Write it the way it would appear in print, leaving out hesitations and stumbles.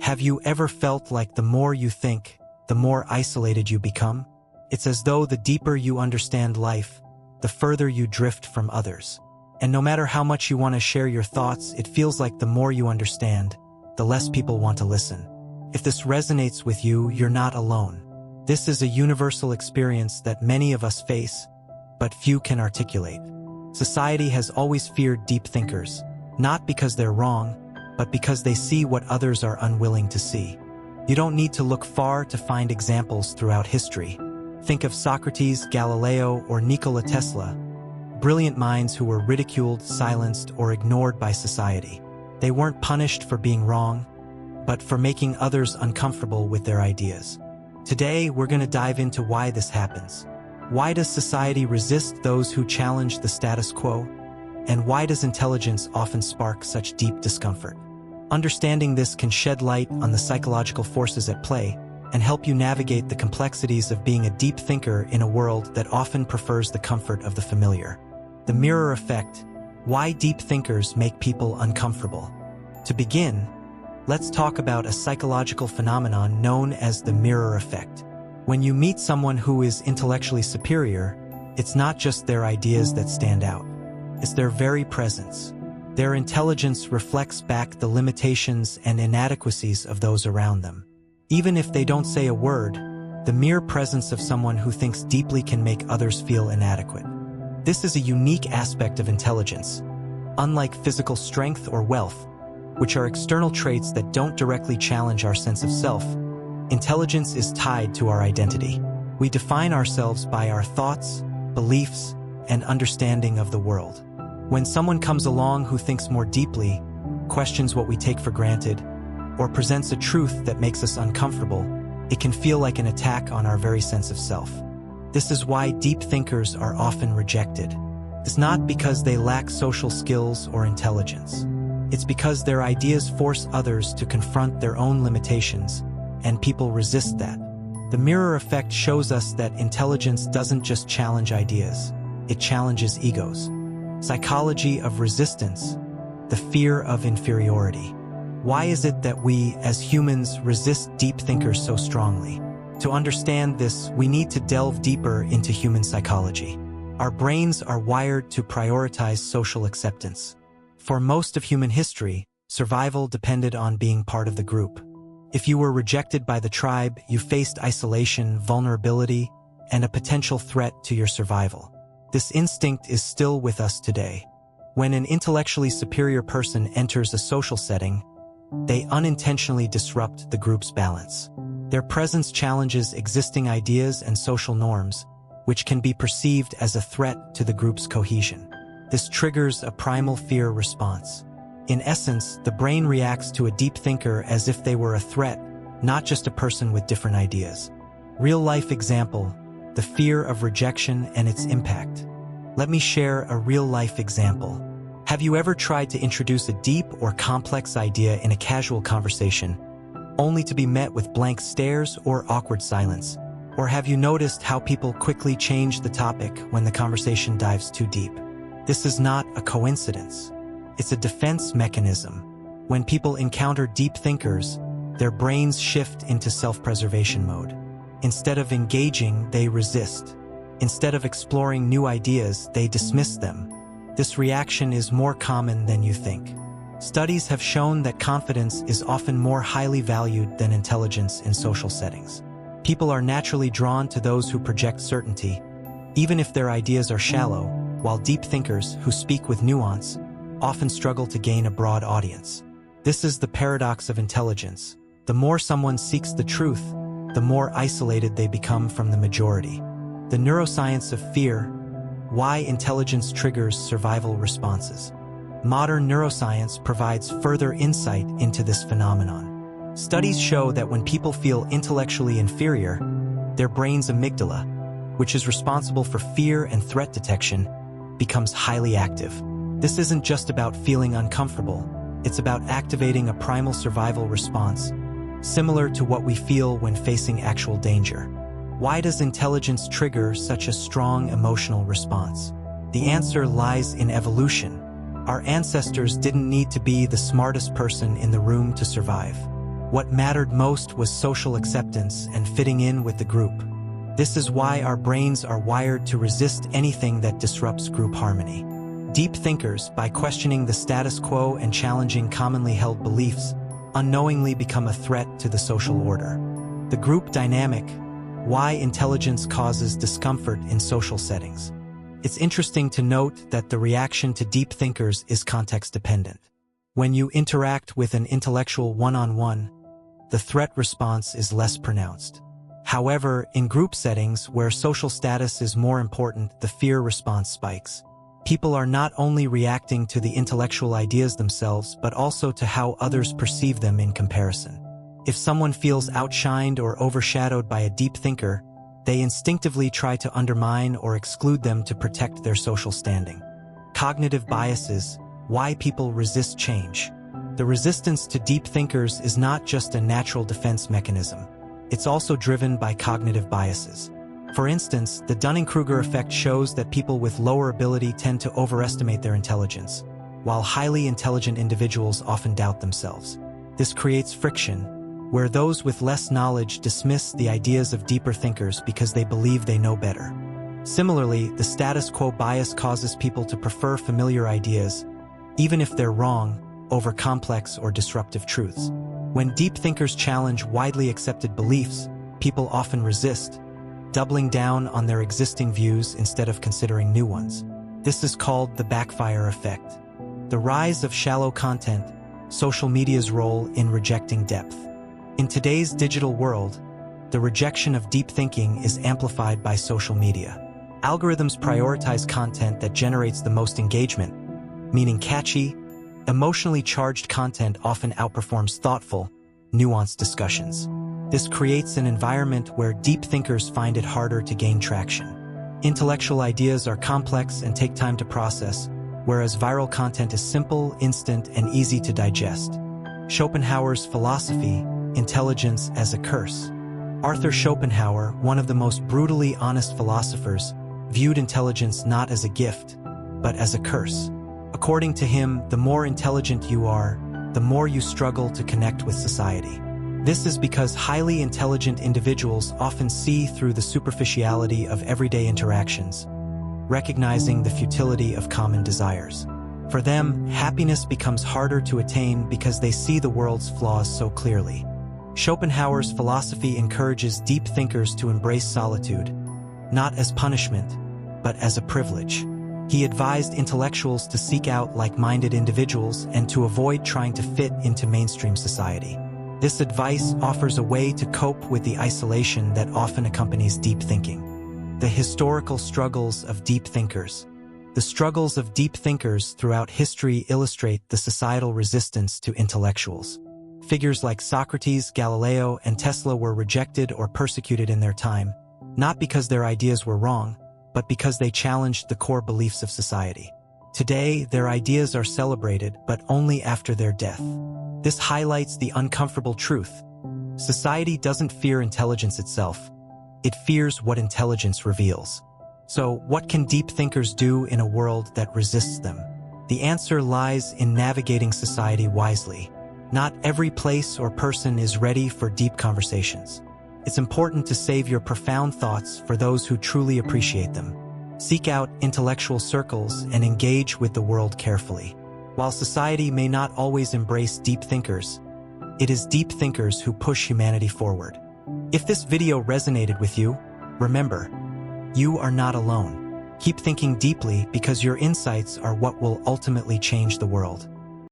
Have you ever felt like the more you think, the more isolated you become? It's as though the deeper you understand life, the further you drift from others. And no matter how much you want to share your thoughts, it feels like the more you understand, the less people want to listen. If this resonates with you, you're not alone. This is a universal experience that many of us face, but few can articulate. Society has always feared deep thinkers, not because they're wrong, but because they see what others are unwilling to see. You don't need to look far to find examples throughout history. Think of Socrates, Galileo, or Nikola Tesla, brilliant minds who were ridiculed, silenced, or ignored by society. They weren't punished for being wrong, but for making others uncomfortable with their ideas. Today, we're going to dive into why this happens. Why does society resist those who challenge the status quo? And why does intelligence often spark such deep discomfort? Understanding this can shed light on the psychological forces at play and help you navigate the complexities of being a deep thinker in a world that often prefers the comfort of the familiar. The mirror effect: why deep thinkers make people uncomfortable. To begin, let's talk about a psychological phenomenon known as the mirror effect. When you meet someone who is intellectually superior, it's not just their ideas that stand out. It's their very presence. Their intelligence reflects back the limitations and inadequacies of those around them. Even if they don't say a word, the mere presence of someone who thinks deeply can make others feel inadequate. This is a unique aspect of intelligence. Unlike physical strength or wealth, which are external traits that don't directly challenge our sense of self, intelligence is tied to our identity. We define ourselves by our thoughts, beliefs, and understanding of the world. When someone comes along who thinks more deeply, questions what we take for granted, or presents a truth that makes us uncomfortable, it can feel like an attack on our very sense of self. This is why deep thinkers are often rejected. It's not because they lack social skills or intelligence. It's because their ideas force others to confront their own limitations, and people resist that. The mirror effect shows us that intelligence doesn't just challenge ideas, it challenges egos. Psychology of resistance, the fear of inferiority. Why is it that we, as humans, resist deep thinkers so strongly? To understand this, we need to delve deeper into human psychology. Our brains are wired to prioritize social acceptance. For most of human history, survival depended on being part of the group. If you were rejected by the tribe, you faced isolation, vulnerability, and a potential threat to your survival. This instinct is still with us today. When an intellectually superior person enters a social setting, they unintentionally disrupt the group's balance. Their presence challenges existing ideas and social norms, which can be perceived as a threat to the group's cohesion. This triggers a primal fear response. In essence, the brain reacts to a deep thinker as if they were a threat, not just a person with different ideas. Real-life example: the fear of rejection and its impact. Let me share a real-life example. Have you ever tried to introduce a deep or complex idea in a casual conversation, only to be met with blank stares or awkward silence? Or have you noticed how people quickly change the topic when the conversation dives too deep? This is not a coincidence. It's a defense mechanism. When people encounter deep thinkers, their brains shift into self-preservation mode. Instead of engaging, they resist. Instead of exploring new ideas, they dismiss them. This reaction is more common than you think. Studies have shown that confidence is often more highly valued than intelligence in social settings. People are naturally drawn to those who project certainty, even if their ideas are shallow, while deep thinkers who speak with nuance often struggle to gain a broad audience. This is the paradox of intelligence. The more someone seeks the truth, the more isolated they become from the majority. The neuroscience of fear: why intelligence triggers survival responses. Modern neuroscience provides further insight into this phenomenon. Studies show that when people feel intellectually inferior, their brain's amygdala, which is responsible for fear and threat detection, becomes highly active. This isn't just about feeling uncomfortable, it's about activating a primal survival response, similar to what we feel when facing actual danger. Why does intelligence trigger such a strong emotional response? The answer lies in evolution. Our ancestors didn't need to be the smartest person in the room to survive. What mattered most was social acceptance and fitting in with the group. This is why our brains are wired to resist anything that disrupts group harmony. Deep thinkers, by questioning the status quo and challenging commonly held beliefs, unknowingly become a threat to the social order. The group dynamic: why intelligence causes discomfort in social settings. It's interesting to note that the reaction to deep thinkers is context-dependent. When you interact with an intellectual one-on-one, the threat response is less pronounced. However, in group settings where social status is more important, the fear response spikes. People are not only reacting to the intellectual ideas themselves, but also to how others perceive them in comparison. If someone feels outshined or overshadowed by a deep thinker, they instinctively try to undermine or exclude them to protect their social standing. Cognitive biases: why people resist change. The resistance to deep thinkers is not just a natural defense mechanism. It's also driven by cognitive biases. For instance, the Dunning-Kruger effect shows that people with lower ability tend to overestimate their intelligence, while highly intelligent individuals often doubt themselves. This creates friction, where those with less knowledge dismiss the ideas of deeper thinkers because they believe they know better. Similarly, the status quo bias causes people to prefer familiar ideas, even if they're wrong, over complex or disruptive truths. When deep thinkers challenge widely accepted beliefs, people often resist, doubling down on their existing views instead of considering new ones. This is called the backfire effect. The rise of shallow content: social media's role in rejecting depth. In today's digital world, the rejection of deep thinking is amplified by social media. Algorithms prioritize content that generates the most engagement, meaning catchy, emotionally charged content often outperforms thoughtful, nuanced discussions. This creates an environment where deep thinkers find it harder to gain traction. Intellectual ideas are complex and take time to process, whereas viral content is simple, instant, and easy to digest. Schopenhauer's philosophy: intelligence as a curse. Arthur Schopenhauer, one of the most brutally honest philosophers, viewed intelligence not as a gift, but as a curse. According to him, the more intelligent you are, the more you struggle to connect with society. This is because highly intelligent individuals often see through the superficiality of everyday interactions, recognizing the futility of common desires. For them, happiness becomes harder to attain because they see the world's flaws so clearly. Schopenhauer's philosophy encourages deep thinkers to embrace solitude, not as punishment, but as a privilege. He advised intellectuals to seek out like-minded individuals and to avoid trying to fit into mainstream society. This advice offers a way to cope with the isolation that often accompanies deep thinking. The historical struggles of deep thinkers. The struggles of deep thinkers throughout history illustrate the societal resistance to intellectuals. Figures like Socrates, Galileo, and Tesla were rejected or persecuted in their time, not because their ideas were wrong, but because they challenged the core beliefs of society. Today, their ideas are celebrated, but only after their death. This highlights the uncomfortable truth. Society doesn't fear intelligence itself. It fears what intelligence reveals. So, what can deep thinkers do in a world that resists them? The answer lies in navigating society wisely. Not every place or person is ready for deep conversations. It's important to save your profound thoughts for those who truly appreciate them. Seek out intellectual circles and engage with the world carefully. While society may not always embrace deep thinkers, it is deep thinkers who push humanity forward. If this video resonated with you, remember, you are not alone. Keep thinking deeply because your insights are what will ultimately change the world.